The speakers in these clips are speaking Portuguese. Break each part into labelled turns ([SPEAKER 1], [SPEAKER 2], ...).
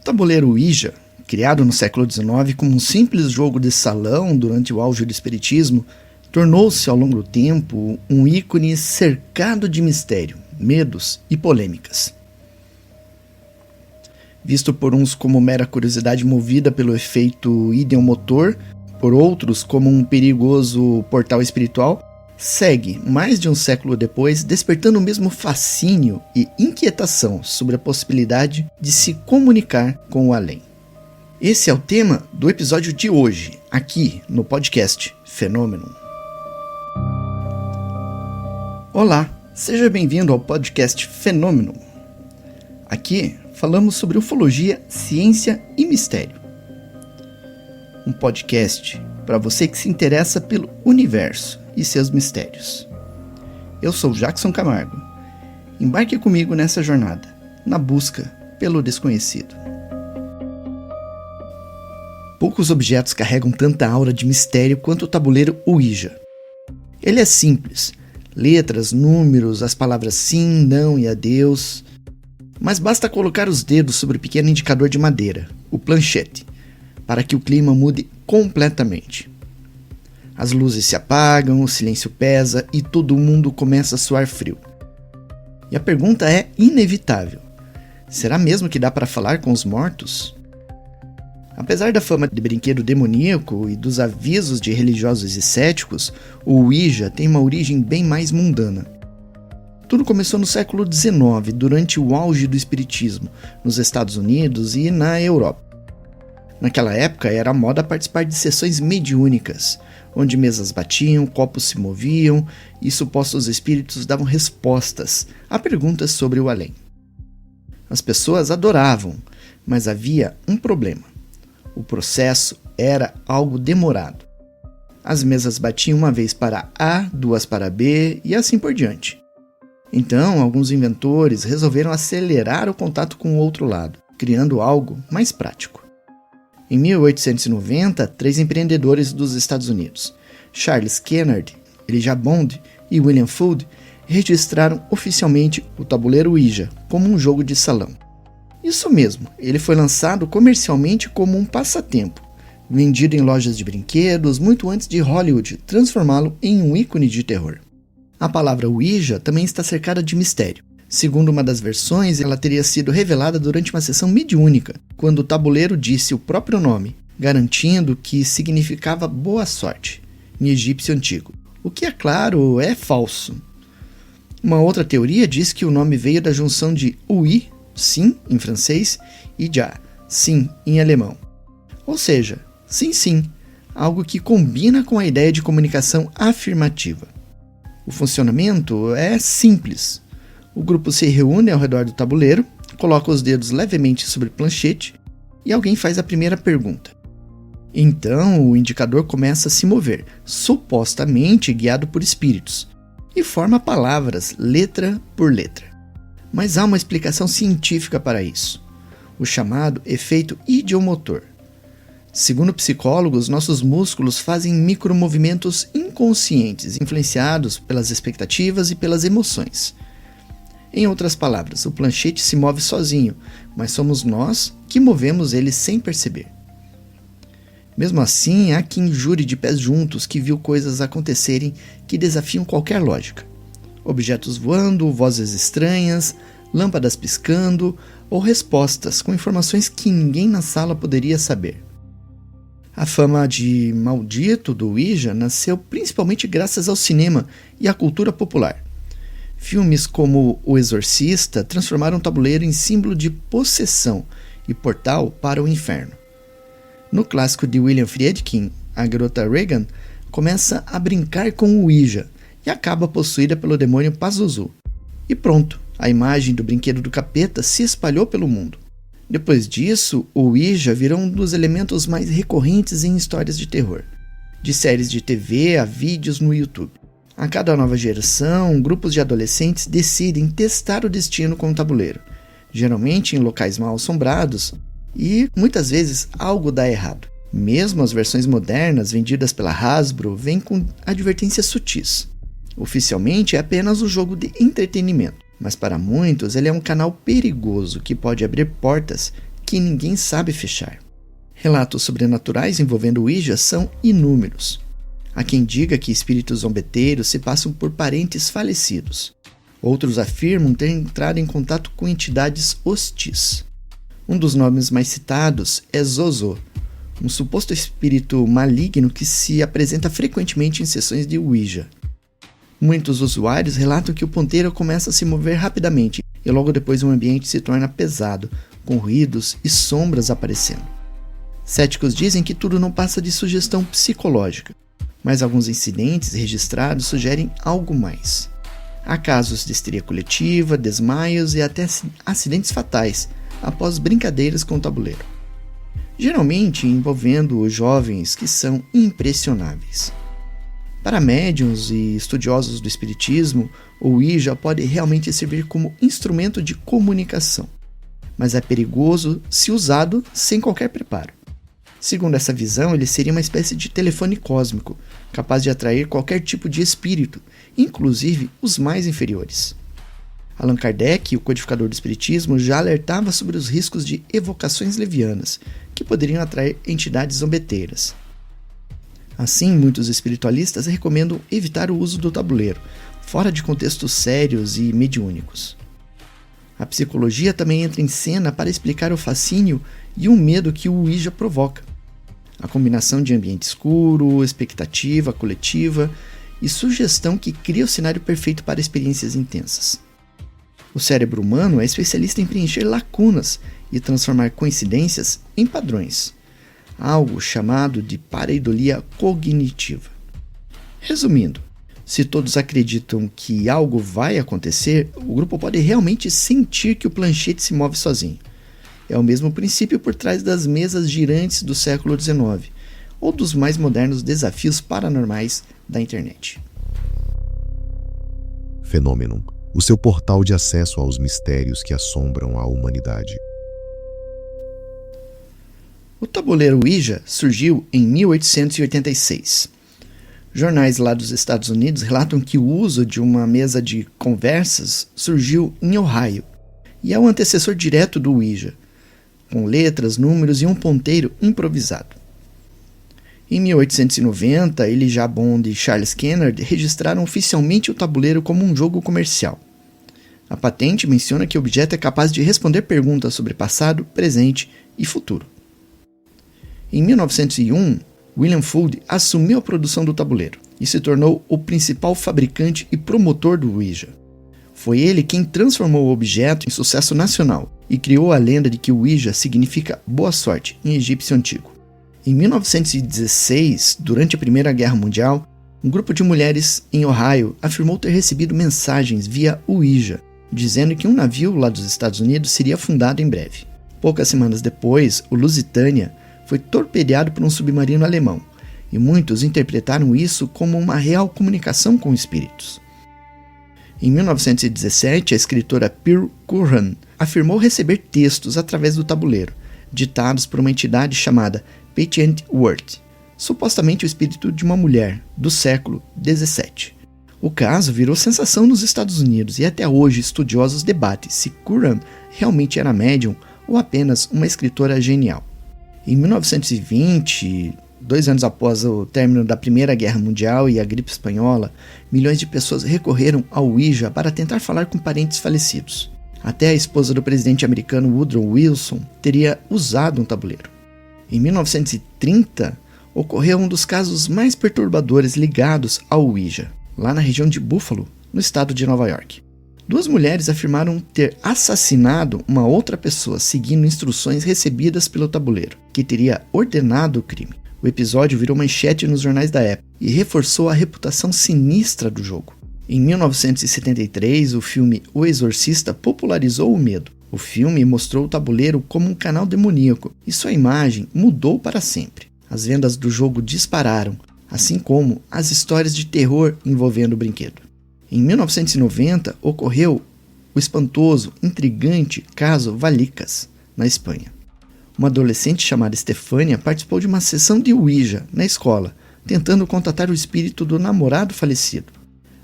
[SPEAKER 1] tabuleiro Ouija, criado no século XIX como um simples jogo de salão durante o auge do espiritismo, tornou-se ao longo do tempo um ícone cercado de mistério, medos e polêmicas. Visto por uns como mera curiosidade movida pelo efeito ideomotor, por outros como um perigoso portal espiritual, segue, mais de um século depois, despertando o mesmo fascínio e inquietação sobre a possibilidade de se comunicar com o além. Esse é o tema do episódio de hoje, aqui no podcast Fenômeno. Olá, seja bem-vindo ao podcast Fenômeno. Aqui falamos sobre ufologia, ciência e mistério. Um podcast para você que se interessa pelo universo e seus mistérios. Eu sou Jackson Camargo. Embarque comigo nessa jornada, na busca pelo desconhecido. Poucos objetos carregam tanta aura de mistério quanto o tabuleiro Ouija. Ele é simples, letras, números, as palavras sim, não e adeus. Mas basta colocar os dedos sobre o pequeno indicador de madeira, o planchete, para que o clima mude completamente. As luzes se apagam, o silêncio pesa e todo mundo começa a suar frio. E a pergunta é inevitável: será mesmo que dá para falar com os mortos? Apesar da fama de brinquedo demoníaco e dos avisos de religiosos e céticos, o Ouija tem uma origem bem mais mundana. Tudo começou no século XIX, durante o auge do espiritismo, nos Estados Unidos e na Europa. Naquela época era moda participar de sessões mediúnicas, onde mesas batiam, copos se moviam e supostos espíritos davam respostas a perguntas sobre o além. As pessoas adoravam, mas havia um problema. O processo era algo demorado. As mesas batiam uma vez para A, duas para B e assim por diante. Então, alguns inventores resolveram acelerar o contato com o outro lado, criando algo mais prático. Em 1890, 3 empreendedores dos Estados Unidos, Charles Kennard, Elijah Bond e William Fuld, registraram oficialmente o tabuleiro Ouija como um jogo de salão. Isso mesmo, ele foi lançado comercialmente como um passatempo, vendido em lojas de brinquedos muito antes de Hollywood transformá-lo em um ícone de terror. A palavra Ouija também está cercada de mistério. Segundo uma das versões, ela teria sido revelada durante uma sessão mediúnica, quando o tabuleiro disse o próprio nome, garantindo que significava boa sorte, em egípcio antigo. O que, é claro, é falso. Uma outra teoria diz que o nome veio da junção de oui, sim, em francês, e já, sim, em alemão. Ou seja, sim, sim, algo que combina com a ideia de comunicação afirmativa. O funcionamento é simples. O grupo se reúne ao redor do tabuleiro, coloca os dedos levemente sobre o planchete e alguém faz a primeira pergunta. Então o indicador começa a se mover, supostamente guiado por espíritos, e forma palavras, letra por letra. Mas há uma explicação científica para isso: o chamado efeito ideomotor. Segundo psicólogos, nossos músculos fazem micromovimentos inconscientes, influenciados pelas expectativas e pelas emoções. Em outras palavras, o planchete se move sozinho, mas somos nós que movemos ele sem perceber. Mesmo assim, há quem jure de pés juntos que viu coisas acontecerem que desafiam qualquer lógica. Objetos voando, vozes estranhas, lâmpadas piscando ou respostas com informações que ninguém na sala poderia saber. A fama de maldito do Ouija nasceu principalmente graças ao cinema e à cultura popular. Filmes como O Exorcista transformaram o tabuleiro em símbolo de possessão e portal para o inferno. No clássico de William Friedkin, a garota Regan começa a brincar com o Ouija e acaba possuída pelo demônio Pazuzu. E pronto, a imagem do brinquedo do capeta se espalhou pelo mundo. Depois disso, o Ouija virou um dos elementos mais recorrentes em histórias de terror, de séries de TV a vídeos no YouTube. A cada nova geração, grupos de adolescentes decidem testar o destino com o tabuleiro, geralmente em locais mal assombrados, e muitas vezes algo dá errado. Mesmo as versões modernas vendidas pela Hasbro vêm com advertências sutis. Oficialmente é apenas um jogo de entretenimento, mas para muitos ele é um canal perigoso que pode abrir portas que ninguém sabe fechar. Relatos sobrenaturais envolvendo o Ouija são inúmeros. Há quem diga que espíritos zombeteiros se passam por parentes falecidos. Outros afirmam ter entrado em contato com entidades hostis. Um dos nomes mais citados é Zozo, um suposto espírito maligno que se apresenta frequentemente em sessões de Ouija. Muitos usuários relatam que o ponteiro começa a se mover rapidamente e logo depois o ambiente se torna pesado, com ruídos e sombras aparecendo. Céticos dizem que tudo não passa de sugestão psicológica, mas alguns incidentes registrados sugerem algo mais. Há casos de histeria coletiva, desmaios e até acidentes fatais após brincadeiras com o tabuleiro, geralmente envolvendo os jovens que são impressionáveis. Para médiuns e estudiosos do espiritismo, o Ouija pode realmente servir como instrumento de comunicação, mas é perigoso se usado sem qualquer preparo. Segundo essa visão, ele seria uma espécie de telefone cósmico, capaz de atrair qualquer tipo de espírito, inclusive os mais inferiores. Allan Kardec, o codificador do espiritismo, já alertava sobre os riscos de evocações levianas, que poderiam atrair entidades zombeteiras. Assim, muitos espiritualistas recomendam evitar o uso do tabuleiro, fora de contextos sérios e mediúnicos. A psicologia também entra em cena para explicar o fascínio e o medo que o Ouija provoca. A combinação de ambiente escuro, expectativa coletiva e sugestão que cria o cenário perfeito para experiências intensas. O cérebro humano é especialista em preencher lacunas e transformar coincidências em padrões, algo chamado de pareidolia cognitiva. Resumindo, se todos acreditam que algo vai acontecer, o grupo pode realmente sentir que o planchete se move sozinho. É o mesmo princípio por trás das mesas girantes do século XIX, ou dos mais modernos desafios paranormais da internet.
[SPEAKER 2] Fenômeno, o seu portal de acesso aos mistérios que assombram a humanidade.
[SPEAKER 1] O tabuleiro Ouija surgiu em 1886. Jornais lá dos Estados Unidos relatam que o uso de uma mesa de conversas surgiu em Ohio e é o antecessor direto do Ouija, com letras, números e um ponteiro improvisado. Em 1890, Elijah Bond e Charles Kennard registraram oficialmente o tabuleiro como um jogo comercial. A patente menciona que o objeto é capaz de responder perguntas sobre passado, presente e futuro. Em 1901, William Fuld assumiu a produção do tabuleiro e se tornou o principal fabricante e promotor do Ouija. Foi ele quem transformou o objeto em sucesso nacional e criou a lenda de que o Ouija significa boa sorte em egípcio antigo. Em 1916, durante a Primeira Guerra Mundial, um grupo de mulheres em Ohio afirmou ter recebido mensagens via Ouija, dizendo que um navio lá dos Estados Unidos seria afundado em breve. Poucas semanas depois, o Lusitânia foi torpedeado por um submarino alemão, e muitos interpretaram isso como uma real comunicação com espíritos. Em 1917, a escritora Pearl Curran afirmou receber textos através do tabuleiro, ditados por uma entidade chamada Patient Word, supostamente o espírito de uma mulher do século XVII. O caso virou sensação nos Estados Unidos e até hoje estudiosos debatem se Curran realmente era médium ou apenas uma escritora genial. Em 1920, 2 anos após o término da Primeira Guerra Mundial e a gripe espanhola, milhões de pessoas recorreram ao Ouija para tentar falar com parentes falecidos. Até a esposa do presidente americano Woodrow Wilson teria usado um tabuleiro. Em 1930, ocorreu um dos casos mais perturbadores ligados ao Ouija, lá na região de Buffalo, no estado de Nova York. 2 mulheres afirmaram ter assassinado uma outra pessoa seguindo instruções recebidas pelo tabuleiro, que teria ordenado o crime. O episódio virou manchete nos jornais da época e reforçou a reputação sinistra do jogo. Em 1973, o filme O Exorcista popularizou o medo. O filme mostrou o tabuleiro como um canal demoníaco e sua imagem mudou para sempre. As vendas do jogo dispararam, assim como as histórias de terror envolvendo o brinquedo. Em 1990, ocorreu o espantoso, intrigante caso Vallecas, na Espanha. Uma adolescente chamada Stefania participou de uma sessão de Ouija na escola, tentando contatar o espírito do namorado falecido.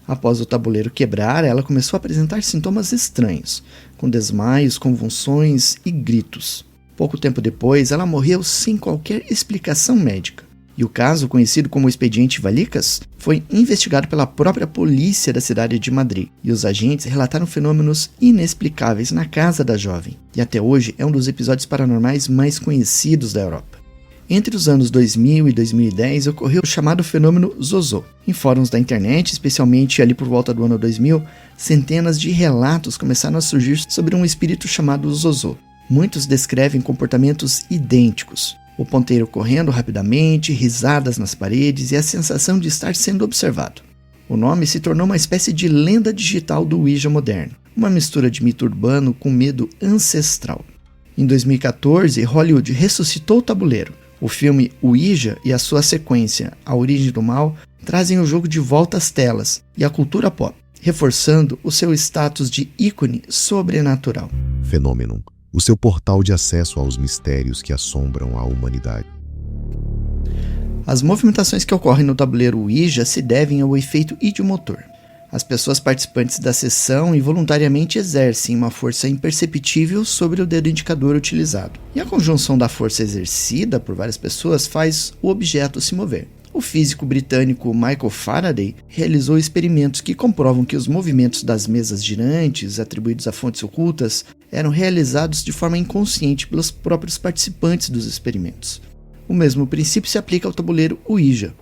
[SPEAKER 1] Após o tabuleiro quebrar, ela começou a apresentar sintomas estranhos, com desmaios, convulsões e gritos. Pouco tempo depois, ela morreu sem qualquer explicação médica. E o caso, conhecido como o Expediente Vallecas, foi investigado pela própria polícia da cidade de Madrid, e os agentes relataram fenômenos inexplicáveis na casa da jovem, e até hoje é um dos episódios paranormais mais conhecidos da Europa. Entre os anos 2000 e 2010 ocorreu o chamado fenômeno Zozo. Em fóruns da internet, especialmente ali por volta do ano 2000, centenas de relatos começaram a surgir sobre um espírito chamado Zozo. Muitos descrevem comportamentos idênticos. O ponteiro correndo rapidamente, risadas nas paredes e a sensação de estar sendo observado. O nome se tornou uma espécie de lenda digital do Ouija moderno, uma mistura de mito urbano com medo ancestral. Em 2014, Hollywood ressuscitou o tabuleiro. O filme Ouija e a sua sequência, A Origem do Mal, trazem o jogo de volta às telas e à cultura pop, reforçando o seu status de ícone sobrenatural.
[SPEAKER 2] Fenômeno. O seu portal de acesso aos mistérios que assombram a humanidade.
[SPEAKER 1] As movimentações que ocorrem no tabuleiro Ouija se devem ao efeito idiomotor. As pessoas participantes da sessão involuntariamente exercem uma força imperceptível sobre o dedo indicador utilizado. E a conjunção da força exercida por várias pessoas faz o objeto se mover. O físico britânico Michael Faraday realizou experimentos que comprovam que os movimentos das mesas girantes, atribuídos a fontes ocultas, eram realizados de forma inconsciente pelos próprios participantes dos experimentos. O mesmo princípio se aplica ao tabuleiro Ouija.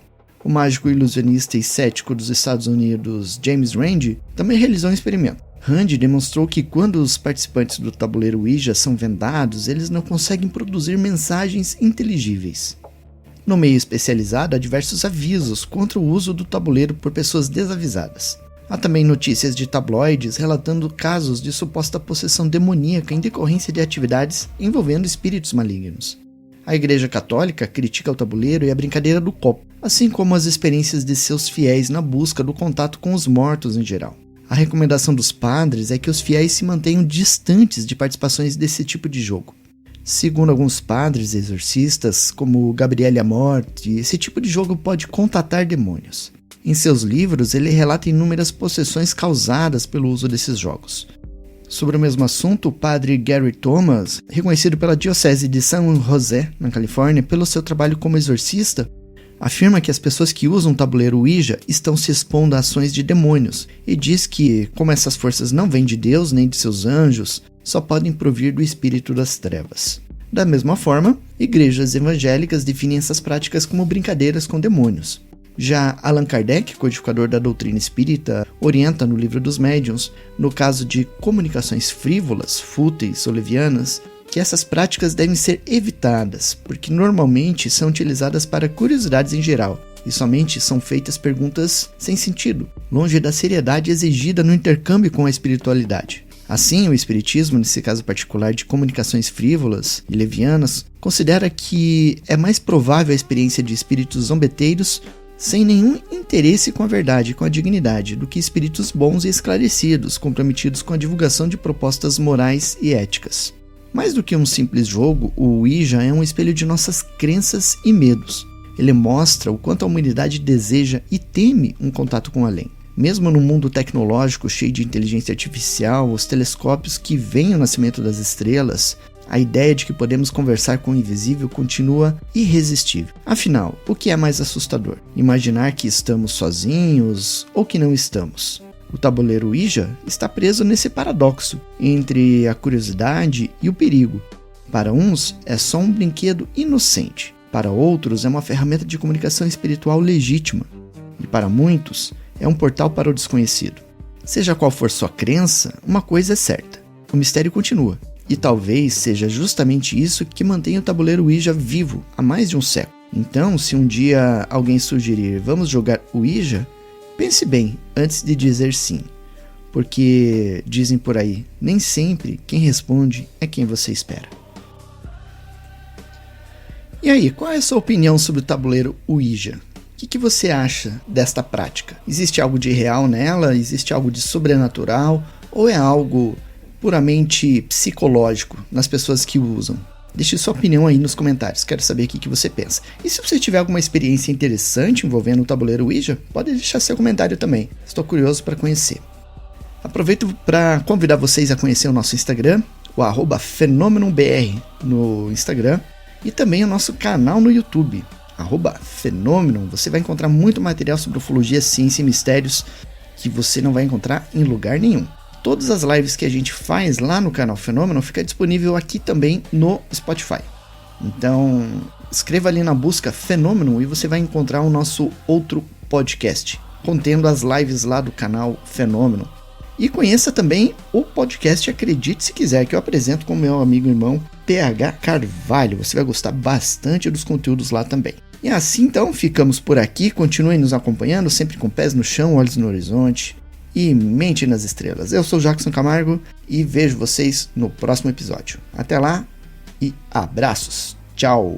[SPEAKER 1] O mágico ilusionista e cético dos Estados Unidos James Randi também realizou um experimento. Randi demonstrou que quando os participantes do tabuleiro Ouija são vendados, eles não conseguem produzir mensagens inteligíveis. No meio especializado, há diversos avisos contra o uso do tabuleiro por pessoas desavisadas. Há também notícias de tabloides relatando casos de suposta possessão demoníaca em decorrência de atividades envolvendo espíritos malignos. A Igreja Católica critica o tabuleiro e a brincadeira do copo, assim como as experiências de seus fiéis na busca do contato com os mortos em geral. A recomendação dos padres é que os fiéis se mantenham distantes de participações desse tipo de jogo. Segundo alguns padres exorcistas, como Gabriele Amorth, esse tipo de jogo pode contatar demônios. Em seus livros, ele relata inúmeras possessões causadas pelo uso desses jogos. Sobre o mesmo assunto, o padre Gary Thomas, reconhecido pela Diocese de San José, na Califórnia, pelo seu trabalho como exorcista, afirma que as pessoas que usam o tabuleiro Ouija estão se expondo a ações de demônios e diz que, como essas forças não vêm de Deus nem de seus anjos, só podem provir do espírito das trevas. Da mesma forma, igrejas evangélicas definem essas práticas como brincadeiras com demônios. Já Allan Kardec, codificador da doutrina espírita, orienta no Livro dos Médiuns, no caso de comunicações frívolas, fúteis ou levianas, que essas práticas devem ser evitadas, porque normalmente são utilizadas para curiosidades em geral, e somente são feitas perguntas sem sentido, longe da seriedade exigida no intercâmbio com a espiritualidade. Assim, o espiritismo, nesse caso particular de comunicações frívolas e levianas, considera que é mais provável a experiência de espíritos zombeteiros sem nenhum interesse com a verdade e com a dignidade, do que espíritos bons e esclarecidos, comprometidos com a divulgação de propostas morais e éticas. Mais do que um simples jogo, o Ouija é um espelho de nossas crenças e medos. Ele mostra o quanto a humanidade deseja e teme um contato com o além. Mesmo no mundo tecnológico cheio de inteligência artificial, os telescópios que veem o nascimento das estrelas, a ideia de que podemos conversar com o invisível continua irresistível. Afinal, o que é mais assustador? Imaginar que estamos sozinhos ou que não estamos? O tabuleiro Ouija está preso nesse paradoxo entre a curiosidade e o perigo. Para uns, é só um brinquedo inocente. Para outros, é uma ferramenta de comunicação espiritual legítima. E para muitos, é um portal para o desconhecido. Seja qual for sua crença, uma coisa é certa: o mistério continua. E talvez seja justamente isso que mantém o tabuleiro Ouija vivo há mais de um século. Então, se um dia alguém sugerir vamos jogar Ouija, pense bem antes de dizer sim. Porque, dizem por aí, nem sempre quem responde é quem você espera. E aí, qual é a sua opinião sobre o tabuleiro Ouija? O que você acha desta prática? Existe algo de real nela? Existe algo de sobrenatural? Ou é algo puramente psicológico nas pessoas que o usam? Deixe sua opinião aí nos comentários, quero saber o que você pensa. E se você tiver alguma experiência interessante envolvendo o tabuleiro Ouija, pode deixar seu comentário também, estou curioso para conhecer. Aproveito para convidar vocês a conhecer o nosso Instagram, o @fenomenonbr no Instagram e também o nosso canal no YouTube, @fenomenon. Você vai encontrar muito material sobre ufologia, ciência e mistérios que você não vai encontrar em lugar nenhum. Todas as lives que a gente faz lá no canal Fenômeno fica disponível aqui também no Spotify. Então, escreva ali na busca Fenômeno e você vai encontrar o nosso outro podcast, contendo as lives lá do canal Fenômeno. E conheça também o podcast Acredite Se Quiser, que eu apresento com o meu amigo e irmão PH Carvalho. Você vai gostar bastante dos conteúdos lá também. E assim então, ficamos por aqui. Continuem nos acompanhando, sempre com pés no chão, olhos no horizonte e mente nas estrelas. Eu sou o Jackson Camargo e vejo vocês no próximo episódio. Até lá e abraços. Tchau!